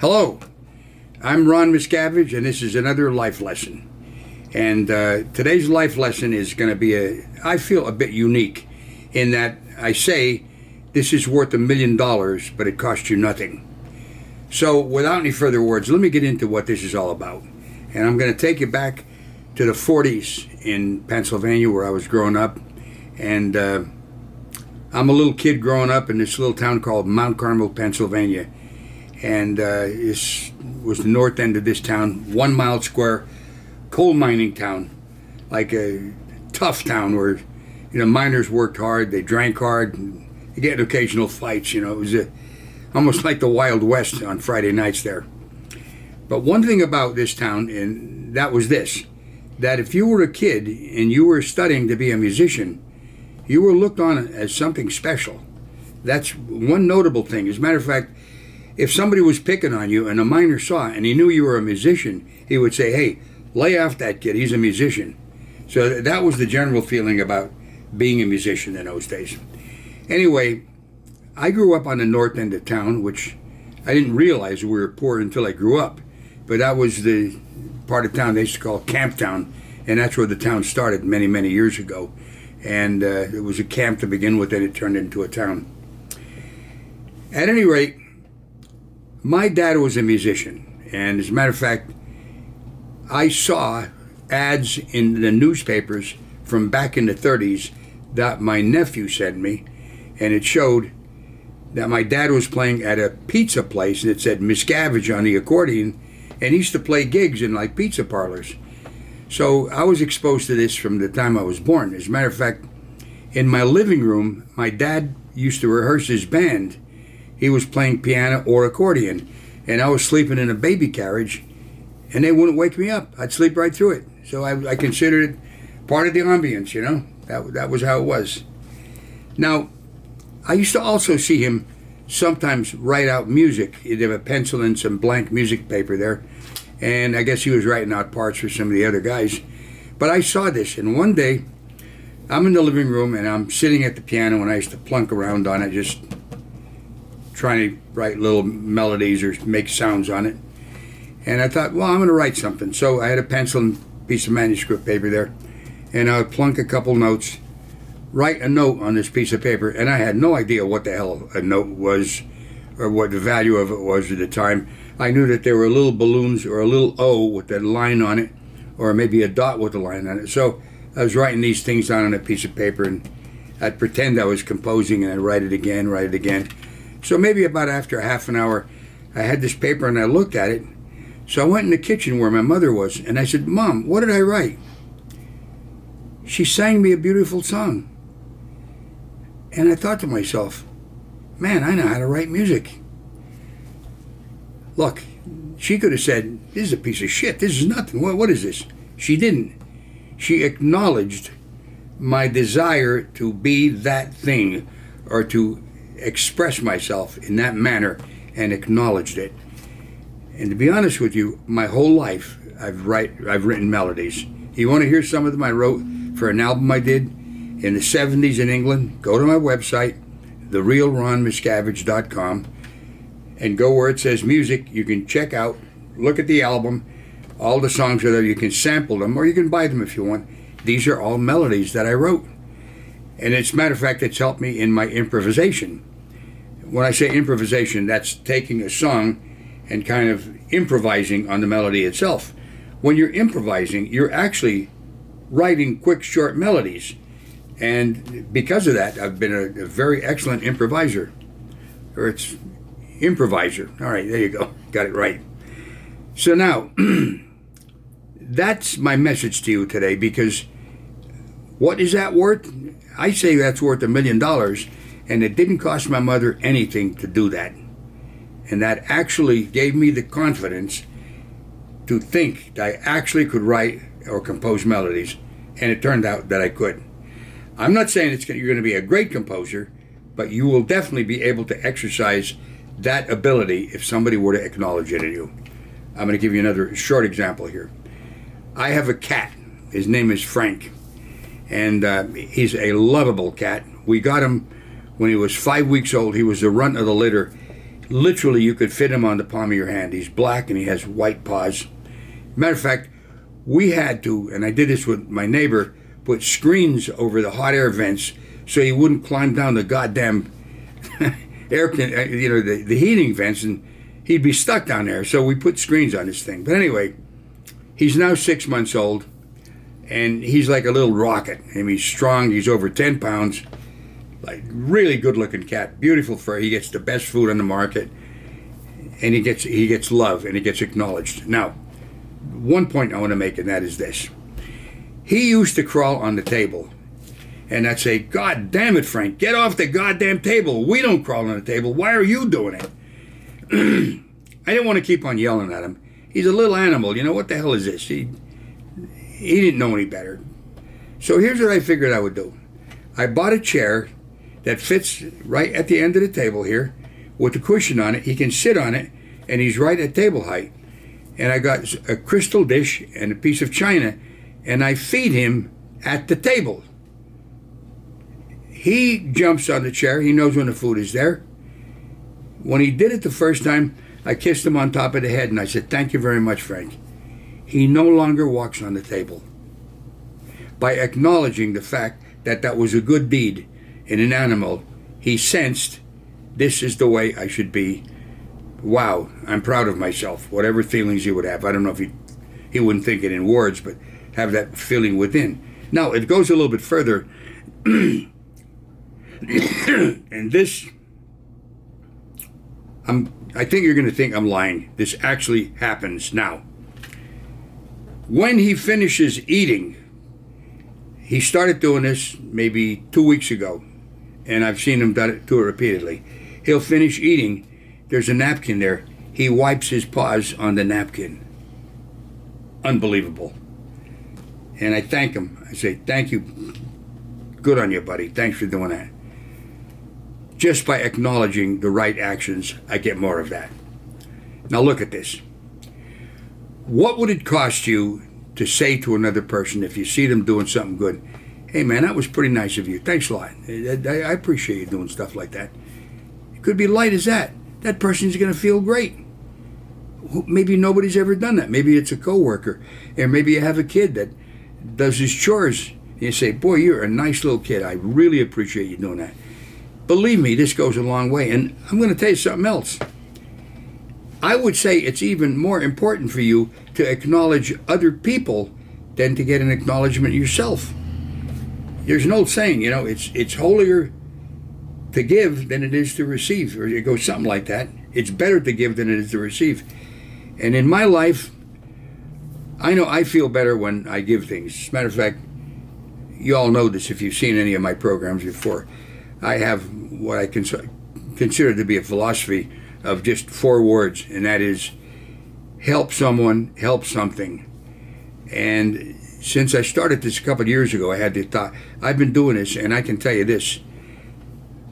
Hello, I'm Ron Miscavige, and this is another life lesson. And today's life lesson is going to be, I feel, a bit unique in that I say this is worth $1 million, but it cost you nothing. So without any further words, let me get into what this is all about. And I'm going to take you back to the 40s in Pennsylvania where I was growing up. And I'm a little kid growing up in this little town called Mount Carmel, Pennsylvania. And this was the north end of this town, 1 mile square, coal mining town, like a tough town where, miners worked hard, they drank hard, and you get occasional fights. It was almost like the Wild West on Friday nights there. But one thing about this town, and that was this, that if you were a kid and you were studying to be a musician, you were looked on as something special. That's one notable thing. As a matter of fact, if somebody was picking on you and a miner saw it and he knew you were a musician, he would say, hey, lay off that kid, he's a musician. So that was the general feeling about being a musician in those days. Anyway, I grew up on the north end of town, which I didn't realize we were poor until I grew up. But that was the part of town they used to call Camp Town, and that's where the town started many, many years ago. And it was a camp to begin with, and it turned into a town. At any rate, my dad was a musician, and as a matter of fact, I saw ads in the newspapers from back in the 30s that my nephew sent me, and it showed that my dad was playing at a pizza place, and it said Miscavige on the accordion, and he used to play gigs in like pizza parlors. So I was exposed to this from the time I was born. As a matter of fact, in my living room, my dad used to rehearse his band. He was playing piano or accordion, and I was sleeping in a baby carriage, and they wouldn't wake me up. I'd sleep right through it. So I considered it part of the ambience, That was how it was. Now, I used to also see him sometimes write out music. He'd have a pencil and some blank music paper there, and I guess he was writing out parts for some of the other guys. But I saw this, and one day, I'm in the living room, and I'm sitting at the piano, and I used to plunk around on it, just trying to write little melodies or make sounds on it. And I thought, well, I'm going to write something. So I had a pencil and a piece of manuscript paper there, and I would plunk a couple notes, write a note on this piece of paper, and I had no idea what the hell a note was or what the value of it was at the time. I knew that there were little balloons or a little O with a line on it, or maybe a dot with a line on it. So I was writing these things down on a piece of paper, and I'd pretend I was composing, and I'd write it again. So maybe about after half an hour, I had this paper and I looked at it. So I went in the kitchen where my mother was, and I said, Mom, what did I write? She sang me a beautiful song. And I thought to myself, man, I know how to write music. Look, she could have said, this is a piece of shit, this is nothing, what is this? She didn't. She acknowledged my desire to be that thing, or to express myself in that manner, and acknowledged it. And to be honest with you, my whole life I've written melodies. You want to hear some of them I wrote for an album I did in the 70s in England? Go to my website, therealronmiscavige.com, and go where it says music. You can check out, look at the album. All the songs are there. You can sample them, or you can buy them if you want. These are all melodies that I wrote. And as a matter of fact, it's helped me in my improvisation. When I say improvisation, that's taking a song and kind of improvising on the melody itself. When you're improvising, you're actually writing quick, short melodies. And because of that, I've been a very excellent improviser. Or it's improviser. All right, there you go. Got it right. So now, that's my message to you today, because what is that worth? I say that's worth $1 million, and it didn't cost my mother anything to do that. And that actually gave me the confidence to think that I actually could write or compose melodies, and it turned out that I could. I'm not saying you're going to be a great composer, but you will definitely be able to exercise that ability if somebody were to acknowledge it in you. I'm going to give you another short example here. I have a cat. His name is Frank, and he's a lovable cat. We got him when he was 5 weeks old. He was the runt of the litter. Literally, you could fit him on the palm of your hand. He's black and he has white paws. Matter of fact, we had to, and I did this with my neighbor, put screens over the hot air vents so he wouldn't climb down the goddamn the heating vents, and he'd be stuck down there. So we put screens on this thing. But anyway, he's now 6 months old, and he's like a little rocket. I mean, he's strong. He's over 10 pounds. Like, really good-looking cat. Beautiful fur. He gets the best food on the market, and he gets love, and he gets acknowledged. Now, one point I want to make, and that is this. He used to crawl on the table, and I'd say, God damn it, Frank, get off the goddamn table. We don't crawl on the table. Why are you doing it? I didn't want to keep on yelling at him. He's a little animal. You know, what the hell is this? He didn't know any better. So here's what I figured I would do. I bought a chair that fits right at the end of the table here with a cushion on it. He can sit on it, and he's right at table height. And I got a crystal dish and a piece of china, and I feed him at the table. He jumps on the chair. He knows when the food is there. When he did it the first time, I kissed him on top of the head, and I said, thank you very much, Frank. He no longer walks on the table. By acknowledging the fact that that was a good deed in an animal, he sensed, this is the way I should be. Wow, I'm proud of myself. Whatever feelings he would have. I don't know if he wouldn't think it in words, but have that feeling within. Now, it goes a little bit further. And this, I think you're going to think I'm lying. This actually happens now. When he finishes eating, he started doing this maybe 2 weeks ago, and I've seen him do it repeatedly. He'll finish eating. There's a napkin there. He wipes his paws on the napkin. Unbelievable. And I thank him. I say, thank you. Good on you, buddy. Thanks for doing that. Just by acknowledging the right actions, I get more of that. Now look at this. What would it cost you to say to another person if you see them doing something good, hey man, that was pretty nice of you. Thanks a lot. I appreciate you doing stuff like that. It could be light as that. That person's going to feel great. Maybe nobody's ever done that. Maybe it's a coworker, or maybe you have a kid that does his chores. And you say, boy, you're a nice little kid. I really appreciate you doing that. Believe me, this goes a long way. And I'm going to tell you something else. I would say it's even more important for you to acknowledge other people than to get an acknowledgement yourself. There's an old saying, you know, it's holier to give than it is to receive, or it goes something like that. It's better to give than it is to receive. And in my life, I know I feel better when I give things. As a matter of fact, you all know this if you've seen any of my programs before. I have what I consider to be a philosophy of just 4 words, and that is help someone, help something. And since I started this a couple of years ago, I had the thought, I've been doing this, and I can tell you this,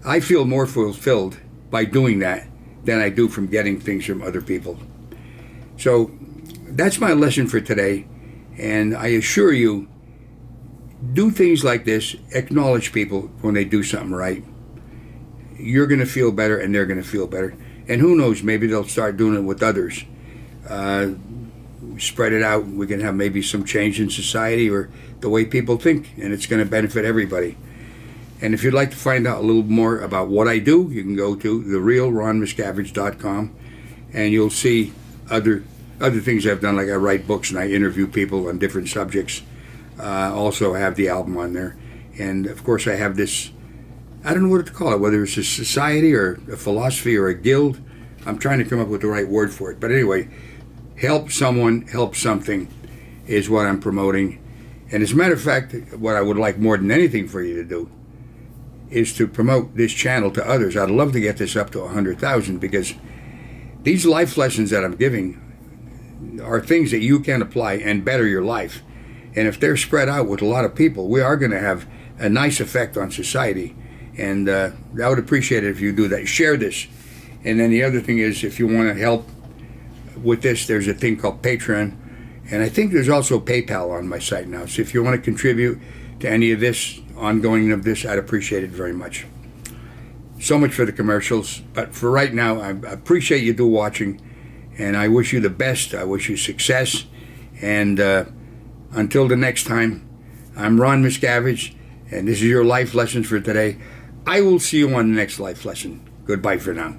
I feel more fulfilled by doing that than I do from getting things from other people. So that's my lesson for today, and I assure you, do things like this, acknowledge people when they do something right. You're going to feel better, and they're going to feel better. And who knows, maybe they'll start doing it with others. Spread it out. We can have maybe some change in society or the way people think, and it's going to benefit everybody. And if you'd like to find out a little more about what I do, you can go to therealronmiscavige.com, and you'll see other things I've done, like I write books and I interview people on different subjects. Also have the album on there. And of course I have this, I don't know what to call it, whether it's a society or a philosophy or a guild. I'm trying to come up with the right word for it. But anyway, help someone, help something is what I'm promoting. And as a matter of fact, what I would like more than anything for you to do is to promote this channel to others. I'd love to get this up to 100,000, because these life lessons that I'm giving are things that you can apply and better your life. And if they're spread out with a lot of people, we are going to have a nice effect on society. And I would appreciate it if you do that. Share this. And then the other thing is, if you want to help with this, there's a thing called Patreon. And I think there's also PayPal on my site now. So if you want to contribute to any of this, ongoing of this, I'd appreciate it very much. So much for the commercials. But for right now, I appreciate you watching, and I wish you the best. I wish you success. And until the next time, I'm Ron Miscavige, and this is your life lessons for today. I will see you on the next life lesson. Goodbye for now.